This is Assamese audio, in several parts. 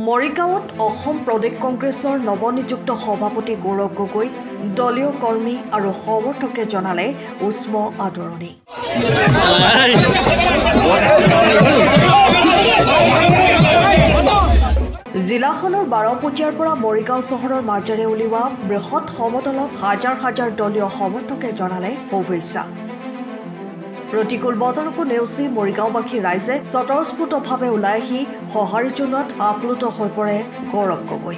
মৰিগাঁৱত অসম প্ৰদেশ কংগ্ৰেছৰ নৱনিযুক্ত সভাপতি গৌৰৱ গগৈ দলীয় কৰ্মী আৰু সমৰ্থকে জনালে উষ্ম আদৰণি। জিলাখনৰ 12 পৰ্যায়ৰ পৰা মৰিগাঁও চহৰৰ মাজেৰে উলিওৱা বৃহৎ সমদলত হাজাৰ হাজাৰ দলীয় সমৰ্থকে জনালে শুভেচ্ছা। প্ৰতিকূল বতৰকো নেওচি মৰিগাঁওবাসী ৰাইজে স্বতঃস্ফূৰ্তভাৱে ওলাই আহি সঁহাৰি জনোৱাত আপ্লুত হৈ পৰে গৌৰৱ গগৈ।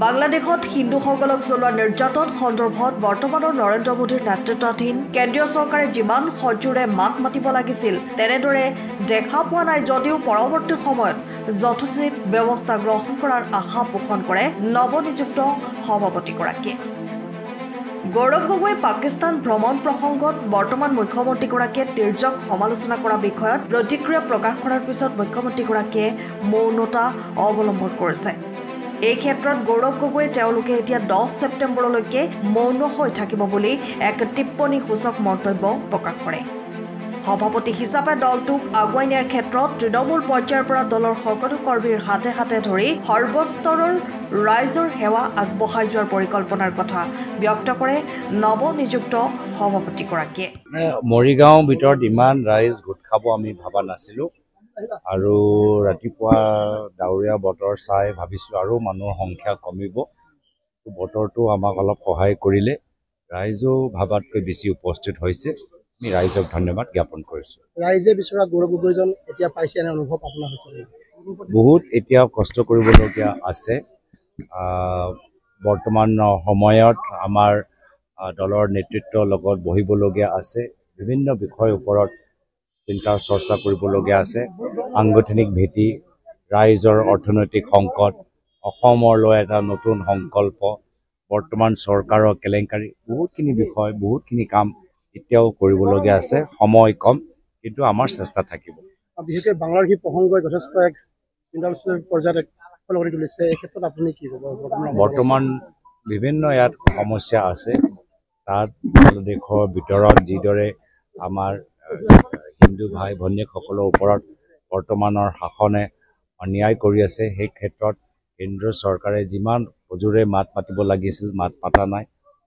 বাংলাদেশত হিন্দুসকলক চলোৱা নিৰ্যাতন সন্দৰ্ভত বৰ্তমানৰ নৰেন্দ্ৰ মোদীৰ নেতৃত্বাধীন কেন্দ্ৰীয় চৰকাৰে যিমান সজোৰে মাত মাতিব লাগিছিল তেনেদৰে দেখা পোৱা নাই যদিও পৰৱৰ্তী সময়ত যথোচিত ব্যৱস্থা গ্ৰহণ কৰাৰ আশা পোষণ কৰে নৱনিযুক্ত সভাপতিগৰাকীয়ে। গৌৰৱ গগৈ পাকিস্তান ভ্ৰমণ প্ৰসংগত বৰ্তমান মুখ্যমন্ত্ৰীগৰাকীয়ে তিৰ্যক সমালোচনা কৰা বিষয়ত প্ৰতিক্ৰিয়া প্ৰকাশ কৰাৰ পিছত মুখ্যমন্ত্ৰীগৰাকীয়ে মৌনতা অৱলম্বন কৰিছে। এই ক্ষেত্ৰত গৌৰৱ গগৈয়ে তেওঁলোকে এতিয়া 10 ছেপ্টেম্বৰলৈকে মৌন হৈ থাকিব বুলি এক টিপ্পনীসূচক মন্তব্য প্ৰকাশ কৰে। সভাপতি হিচাপে দলটোক আগুৱাই নিয়াৰ ক্ষেত্ৰত তৃণমূল পৰ্যায়ৰ পৰা দলৰ সকলো কৰ্মীৰ হাতে হাতে ধৰি সৰ্বস্তৰৰ ৰাইজৰ সেৱা আগবঢ়াই যোৱাৰ পৰিকল্পনাৰ কথা ব্যক্ত কৰে নৱনিযুক্ত সভাপতিগৰাকীয়ে। মৰিগাঁৱৰ ভিতৰত ইমান ৰাইজ গোট খাব আমি ভবা নাছিলোঁ আৰু ৰাতিপুৱা ডাৱৰীয়া বতৰ চাই ভাবিছোঁ আৰু মানুহৰ সংখ্যা কমিব। বতৰটো আমাক অলপ সহায় কৰিলে, ৰাইজেও ভাবাতকৈ বেছি উপস্থিত হৈছে। আমি ৰাইজক ধন্যবাদ জ্ঞাপন কৰিছোঁ। ৰাইজে বিচৰা গৌৰৱ গগৈজন এতিয়া পাইছে এনে অনুভৱ আপোনাৰ হৈছে? বহুত এতিয়া কষ্ট কৰিবলগীয়া আছে। বৰ্তমান সময়ত আমাৰ দলৰ নেতৃত্বৰ লগত বহিবলগীয়া আছে, বিভিন্ন বিষয়ৰ ওপৰত চিন্তা চৰ্চা কৰিবলগীয়া আছে। সাংগঠনিক ভেটি, ৰাইজৰ অৰ্থনৈতিক সংকট, অসমলৈ এটা নতুন সংকল্প, বৰ্তমান চৰকাৰৰ কেলেংকাৰী, বহুতখিনি বিষয়, বহুতখিনি কাম এতিয়াও কৰিবলগীয়া আছে। সময় কম, কিন্তু আমাৰ চেষ্টা থাকিব। বিশেষকৈ বাংলাৰ সেই প্ৰসংগই যথেষ্ট এক ইণ্টাৰনেশ্যনেল পৰ্যায়ত কৰি তুলিছে। এই ক্ষেত্ৰত আপুনি কি ক'ব? বৰ্তমান বিভিন্ন ইয়াত সমস্যা আছে। তাত দেশৰ ভিতৰত যিদৰে আমাৰ হিন্দু ভাই ভনীসকলৰ ওপৰত বৰ্তমানৰ শাসনে অন্যায় কৰি আছে, সেই ক্ষেত্ৰত কেন্দ্ৰীয় চৰকাৰে যিমান সজোৰে মাত মাতিব লাগিছিল মাত মাতা নাই।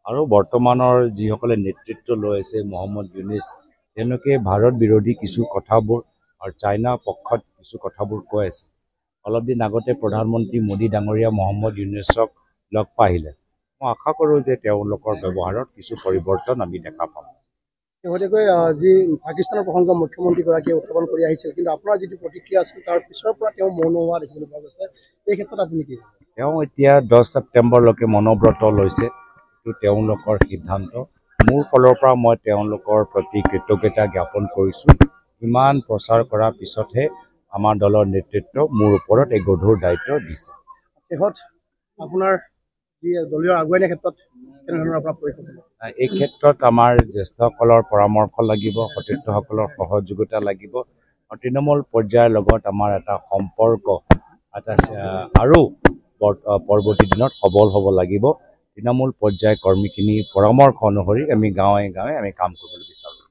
আৰু বৰ্তমানৰ যিসকলে নেতৃত্ব লৈ আছে মহম্মদ ইউনুছ, তেওঁলোকে ভাৰত বিৰোধী কিছু কথাবোৰ আৰু চাইনা পক্ষত কিছু কথাবোৰ কৈ আছে। অলপ দিন আগতে প্ৰধানমন্ত্ৰী মোদী ডাঙৰীয়া মহম্মদ ইউনুছক লগ পাইলে। মই আশা কৰোঁ যে তেওঁলোকৰ ব্যৱহাৰত কিছু পৰিৱৰ্তন আমি দেখা পাম। শেহতীয়াকৈ যি পাকিস্তানৰ প্ৰসংগ মুখ্যমন্ত্ৰীগৰাকীয়ে উত্থাপন কৰি আহিছিল, কিন্তু আপোনাৰ যিটো প্ৰতিক্ৰিয়া আছিল তাৰ পিছৰ পৰা তেওঁ মৌন হোৱা দেখিবলৈ পোৱা গৈছে। এই ক্ষেত্ৰত আপুনি কি? তেওঁ এতিয়া 10 ছেপ্টেম্বৰলৈকে মনোব্ৰত লৈছে, এইটো তেওঁলোকৰ সিদ্ধান্ত। মোৰ ফালৰ পৰা মই তেওঁলোকৰ প্ৰতি কৃতজ্ঞতা জ্ঞাপন কৰিছোঁ। ইমান প্ৰচাৰ কৰাৰ পিছতহে আমাৰ দলৰ নেতৃত্ব মোৰ ওপৰত এই গধুৰ দায়িত্ব দিছে। শেষত আপোনাৰ যি দলীয় আগুৱাই নিয়াৰ ক্ষেত্ৰত কেনেধৰণৰ আপোনাৰ পৰিকল্পনা? এই ক্ষেত্ৰত আমাৰ জ্যেষ্ঠসকলৰ পৰামৰ্শ লাগিব, সতীৰ্থসকলৰ সহযোগিতা লাগিব আৰু তৃণমূল পৰ্যায়ৰ লগত আমাৰ এটা সম্পৰ্ক আৰু পৰৱৰ্তী দিনত সবল হ'ব লাগিব। তৃণমূল পৰ্যায়ৰ কৰ্মীখিনিৰ পৰামৰ্শ অনুসৰি আমি গাঁৱে গাঁৱে আমি কাম কৰিবলৈ বিচাৰোঁ।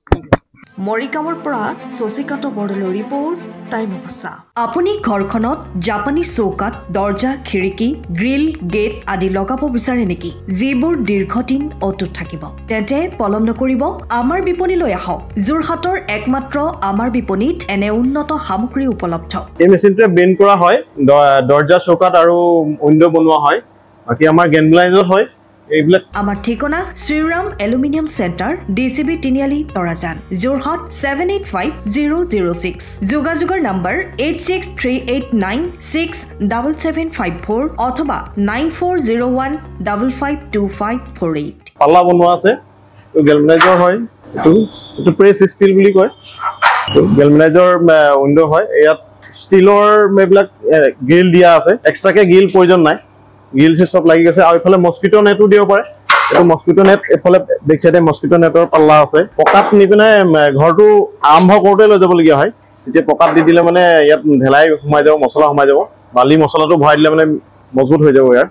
মৰিগাঁৱৰ পৰা শশীকান্ত বৰদলৈৰ ৰিপৰ্ট, টাইম অফ আছা। আপুনি ঘৰখনত জাপানী চৌকাত, দৰ্জা, খিৰিকী, গ্ৰিল, গেট আদি লগাব বিচাৰে নেকি? যিবোৰ দীৰ্ঘদিন অটুট থাকিব, তেন্তে পলম নকৰিব, আমাৰ বিপণীলৈ আহক। যোৰহাটৰ একমাত্ৰ আমাৰ বিপণীত এনে উন্নত সামগ্ৰী উপলব্ধ। এই মেচিনটোৱে বেণ্ড কৰা হয়, দৰ্জা চৌকাত আৰু উইণ্ডো বনোৱা হয়। বাকী আমাৰ গেনলাইজত হয় এইবিলাক। আমাৰ ঠিকনা শ্ৰীৰাম এলুমিনিয়াম চেণ্টাৰ, DCB তিনিআলি, তৰাজান, যোৰহাট 785006। যোগাযোগৰ নম্বৰ 8638967754 অথবা 9401552548। পাল্লা বনোৱা আছে, গেলভেনাইজৰ হয়। এইটো প্ৰেছ ষ্টীল বুলি কয়। গেলভেনাইজৰ উইণ্ডো হয়। ইয়াত ষ্টীলৰ এইবিলাক গ্ৰিল দিয়া আছে, এক্সট্ৰাকে গ্ৰিল প্ৰয়োজন নাই। গ্ৰিল চব লাগি গৈছে আৰু এইফালে মস্কিটো নেটো দিব পাৰে। এইটো মস্কিটো নেট, এইফালে বেক চাইডে মস্কিটো নেটৰ পাল্লা আছে। পকাত নি পিনে ঘৰটো আৰম্ভ কৰোঁতে লৈ যাবলগীয়া হয়। তেতিয়া পকাত দি দিলে মানে ইয়াত ঢেলাই সোমাই যাব, মছলা সোমাই যাব। বালি মছলাটো ভৰাই দিলে মানে মজবুত হৈ যাব। ইয়াৰ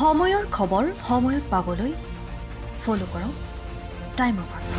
সময়ৰ খবৰ সময়ত পাবলৈ ফ'ল' কৰক টাইম অফ আছা।